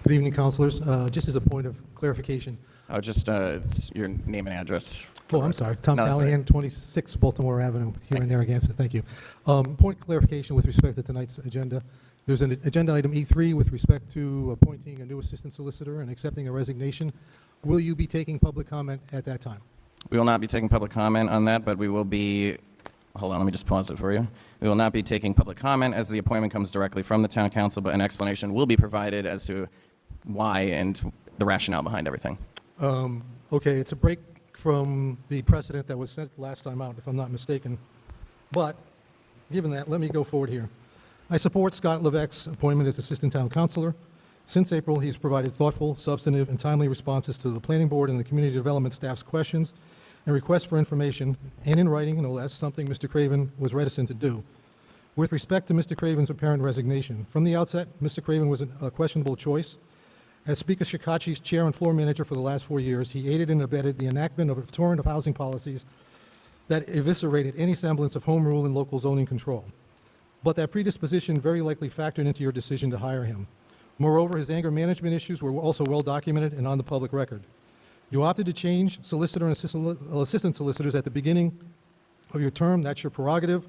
Good evening, councilors. Just as a point of clarification. It's your name and address. Oh, I'm sorry. Tom No, that's Callahan, right. 26 Baltimore Avenue, here in Narragansett. Thank you. Point of clarification with respect to tonight's agenda. There's an agenda item E3 with respect to appointing a new assistant solicitor and accepting a resignation. Will you be taking public comment at that time? We will not be taking public comment on that, but we will be, hold on, let me just pause it for you. We will not be taking public comment as the appointment comes directly from the town council, but an explanation will be provided as to why and the rationale behind everything. Okay, it's a break from the precedent that was set last time out, if I'm not mistaken. But given that, let me go forward here. I support Scott Levesque's appointment as Assistant Town Councilor. Since April, he's provided thoughtful, substantive, and timely responses to the Planning Board and the Community Development staff's questions and requests for information, and in writing, no less, something Mr. Craven was reticent to do. With respect to Mr. Craven's apparent resignation, from the outset, Mr. Craven was a questionable choice. As Speaker Shikachi's chair and floor manager for the last 4 years, he aided and abetted the enactment of a torrent of housing policies that eviscerated any semblance of home rule and local zoning control. But that predisposition very likely factored into your decision to hire him. Moreover, his anger management issues were also well documented and on the public record. You opted to change solicitor and assistant solicitors at the beginning of your term. That's your prerogative.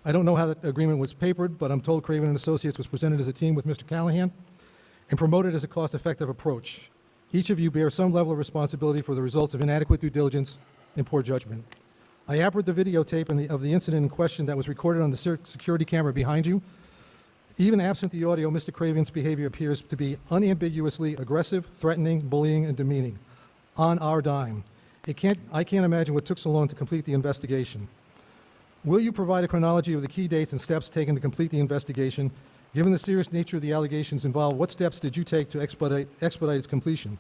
I don't know how that agreement was papered, but I'm told Craven and Associates was presented as a team with Mr. Callahan and promoted as a cost-effective approach. Each of you bears some level of responsibility for the results of inadequate due diligence and poor judgment. I apprehended the videotape of the incident in question that was recorded on the security camera behind you. Even absent the audio, Mr. Craven's behavior appears to be unambiguously aggressive, threatening, bullying, and demeaning on our dime. I can't imagine what took so long to complete the investigation. Will you provide a chronology of the key dates and steps taken to complete the investigation? Given the serious nature of the allegations involved, what steps did you take to expedite its completion?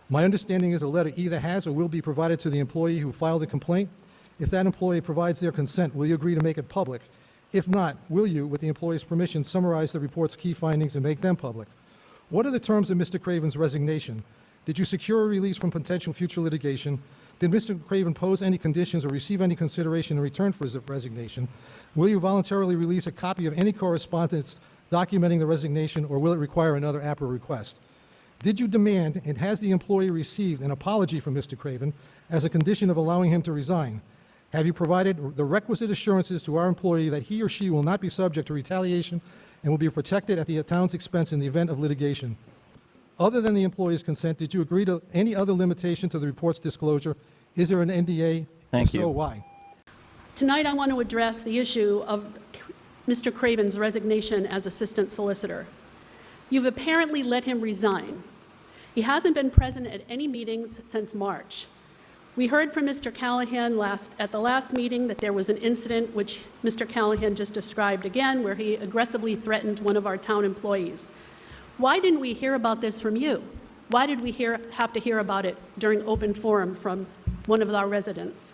My understanding is a letter either has or will be provided to the employee who filed the complaint. If that employee provides their consent, will you agree to make it public? If not, will you, with the employee's permission, summarize the report's key findings and make them public? What are the terms of Mr. Craven's resignation? Did you secure a release from potential future litigation? Did Mr. Craven pose any conditions or receive any consideration in return for his resignation? Will you voluntarily release a copy of any correspondence documenting the resignation, or will it require another APRA request? Did you demand, and has the employee received an apology from Mr. Craven as a condition of allowing him to resign? Have you provided the requisite assurances to our employee that he or she will not be subject to retaliation and will be protected at the town's expense in the event of litigation? Other than the employee's consent, did you agree to any other limitation to the report's disclosure? Is there an NDA? Thank If you. so, why? Tonight, I want to address the issue of Mr. Craven's resignation as assistant solicitor. You've apparently let him resign. He hasn't been present at any meetings since March. We heard from Mr. Callahan at the last meeting that there was an incident which Mr. Callahan just described again, where he aggressively threatened one of our town employees. Why didn't we hear about this from you? Why did we have to hear about it during open forum from one of our residents?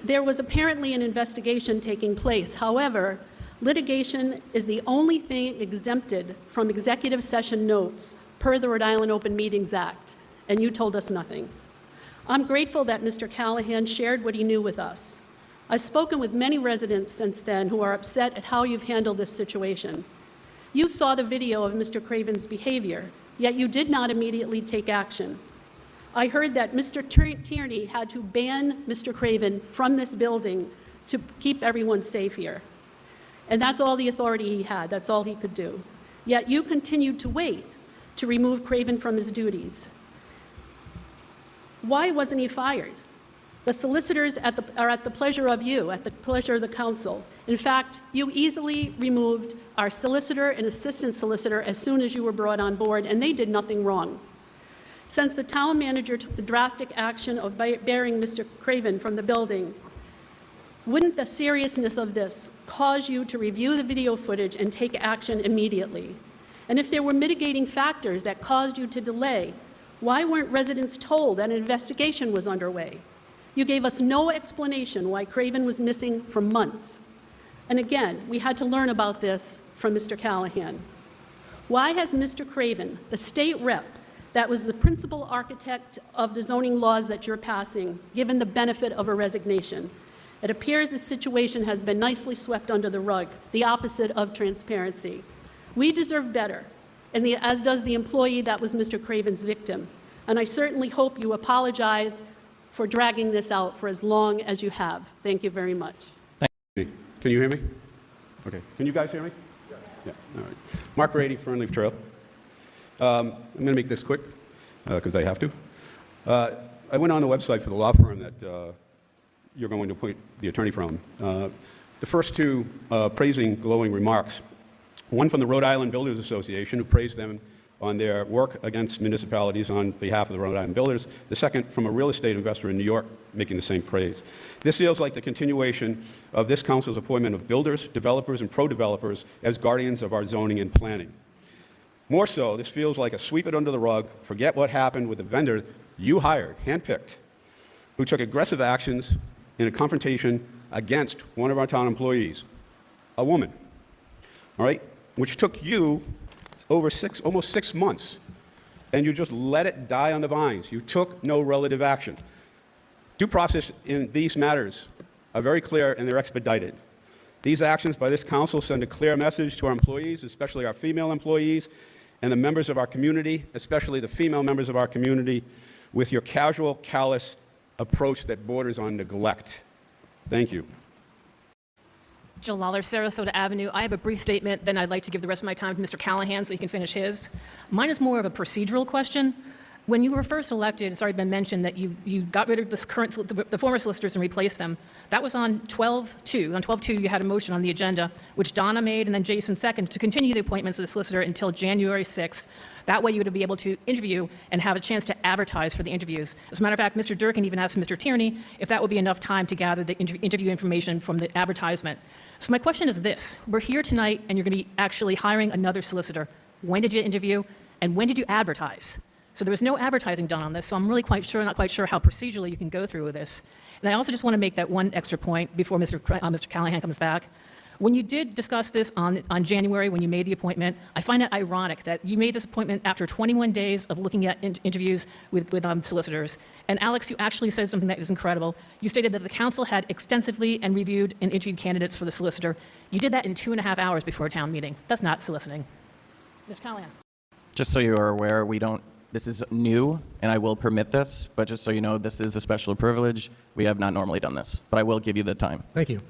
There was apparently an investigation taking place. However, litigation is the only thing exempted from executive session notes per the Rhode Island Open Meetings Act, and you told us nothing. I'm grateful that Mr. Callahan shared what he knew with us. I've spoken with many residents since then who are upset at how you've handled this situation. You saw the video of Mr. Craven's behavior, yet you did not immediately take action. I heard that Mr. Tierney had to ban Mr. Craven from this building to keep everyone safe here. And that's all the authority he had. That's all he could do. Yet you continued to wait to remove Craven from his duties. Why wasn't he fired? The solicitors are at the pleasure of you, at the pleasure of the council. In fact, you easily removed our solicitor and assistant solicitor as soon as you were brought on board, and they did nothing wrong. Since the town manager took the drastic action of bearing Mr. Craven from the building, wouldn't the seriousness of this cause you to review the video footage and take action immediately? And if there were mitigating factors that caused you to delay, why weren't residents told that an investigation was underway? You gave us no explanation why Craven was missing for months. And again, we had to learn about this from Mr. Callahan. Why has Mr. Craven, the state rep that was the principal architect of the zoning laws that you're passing, given the benefit of a resignation? It appears this situation has been nicely swept under the rug, the opposite of transparency. We deserve better. and as does the employee that was Mr. Craven's victim. And I certainly hope you apologize for dragging this out for as long as you have. Thank you very much. Can you hear me? Okay. Can you guys hear me? Yeah. All right. Mark Brady, Fernleaf Trail. I'm going to make this quick because I have to. I went on the website for the law firm that you're going to appoint the attorney from. The first two praising, glowing remarks. One from the Rhode Island Builders Association, who praised them on their work against municipalities on behalf of the Rhode Island builders. The second from a real estate investor in New York making the same praise. This feels like the continuation of this council's appointment of builders, developers, and pro-developers as guardians of our zoning and planning. More so, this feels like a sweep it under the rug, forget what happened with the vendor you hired, handpicked, who took aggressive actions in a confrontation against one of our town employees, a woman, all right, which took you over almost 6 months, and you just let it die on the vines. You took no relative action. Due process in these matters are very clear and they're expedited. These actions by this council send a clear message to our employees, especially our female employees, and the members of our community, especially the female members of our community, with your casual, callous approach that borders on neglect. Thank you. Jill Lawler, Sarasota Avenue. I have a brief statement, then I'd like to give the rest of my time to Mr. Callahan so he can finish his. Mine is more of a procedural question. When you were first elected, it's already been mentioned that you got rid of the former solicitors and replaced them. That was on 12/2. On 12/2, you had a motion on the agenda, which Donna made and then Jason seconded, to continue the appointments of the solicitor until January 6th. That way you would be able to interview and have a chance to advertise for the interviews. As a matter of fact, Mr. Durkin even asked Mr. Tierney if that would be enough time to gather the interview information from the advertisement. So my question is this. We're here tonight and you're going to be actually hiring another solicitor. When did you interview and when did you advertise? So there was no advertising done on this, so I'm really not quite sure how procedurally you can go through with this. And I also just want to make that one extra point before Mr. Callahan comes back. When you did discuss this on January, when you made the appointment, I find it ironic that you made this appointment after 21 days of looking at interviews with solicitors. And Alex, you actually said something that is incredible. You stated that the council had extensively and reviewed and interviewed candidates for the solicitor. You did that in 2.5 hours before a town meeting. That's not soliciting. Mr. Callahan. Just so you are aware, this is new, and I will permit this, but just so you know, this is a special privilege. We have not normally done this, but I will give you the time. Thank you.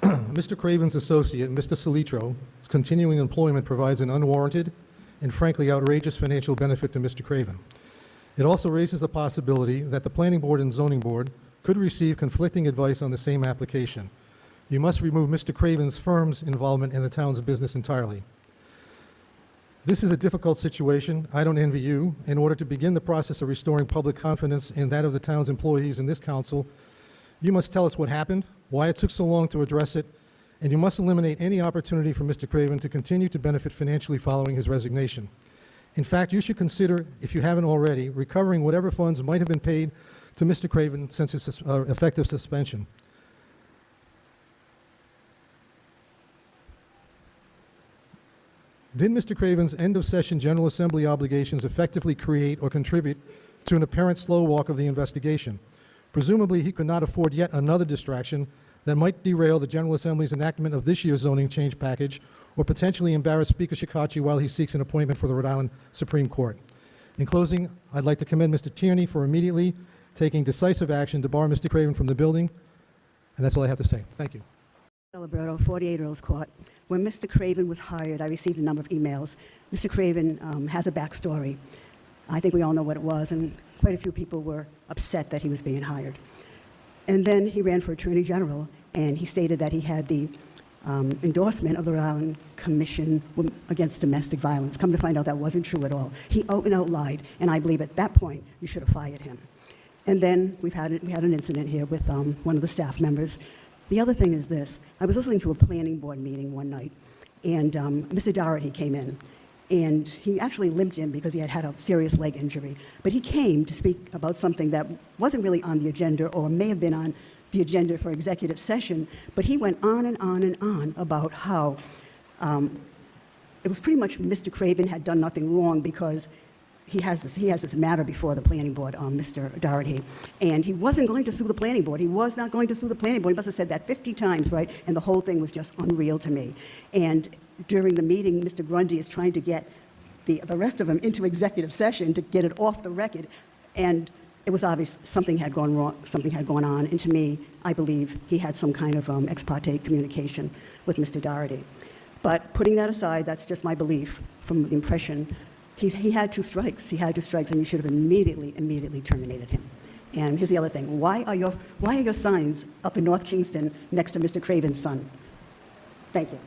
Mr. Craven's associate, Mr. Salitro's continuing employment provides an unwarranted and frankly outrageous financial benefit to Mr. Craven. It also raises the possibility that the Planning Board and Zoning Board could receive conflicting advice on the same application. You must remove Mr. Craven's firm's involvement in the town's business entirely. This is a difficult situation. I don't envy you. In order to begin the process of restoring public confidence in that of the town's employees in this council, you must tell us what happened, why it took so long to address it, and you must eliminate any opportunity for Mr. Craven to continue to benefit financially following his resignation. In fact, you should consider, if you haven't already, recovering whatever funds might have been paid to Mr. Craven since his effective suspension. Did Mr. Craven's end-of-session General Assembly obligations effectively create or contribute to an apparent slow walk of the investigation? Presumably, he could not afford yet another distraction that might derail the General Assembly's enactment of this year's zoning change package or potentially embarrass Speaker Shekarchi while he seeks an appointment for the Rhode Island Supreme Court. In closing, I'd like to commend Mr. Tierney for immediately taking decisive action to bar Mr. Craven from the building, and that's all I have to say. Thank you. Celebrato, 48 Earls Court. When Mr. Craven was hired, I received a number of emails. Mr. Craven has a backstory. I think we all know what it was, and quite a few people were upset that he was being hired. And then he ran for Attorney General, and he stated that he had the endorsement of the Rhode Island Commission Against Domestic Violence. Come to find out that wasn't true at all. He out and out lied, and I believe at that point you should have fired him. And then we had an incident here with one of the staff members. The other thing is this. I was listening to a planning board meeting one night, and Mr. Doherty came in, and he actually limped in because he had a serious leg injury. But he came to speak about something that wasn't really on the agenda or may have been on the agenda for executive session, but he went on and on and on about how it was pretty much Mr. Craven had done nothing wrong because he has this matter before the planning board on Mr. Doherty, and he wasn't going to sue the planning board. He was not going to sue the planning board. He must have said that 50 times, right? And the whole thing was just unreal to me. And during the meeting, Mr. Grundy is trying to get the rest of them into executive session to get it off the record. And it was obvious something had gone wrong, something had gone on. And to me, I believe he had some kind of ex parte communication with Mr. Doherty. But putting that aside, that's just my belief from the impression. He had 2 strikes. He had 2 strikes, and you should have immediately terminated him. And here's the other thing. Why are your signs up in North Kingston next to Mr. Craven's son? Thank you.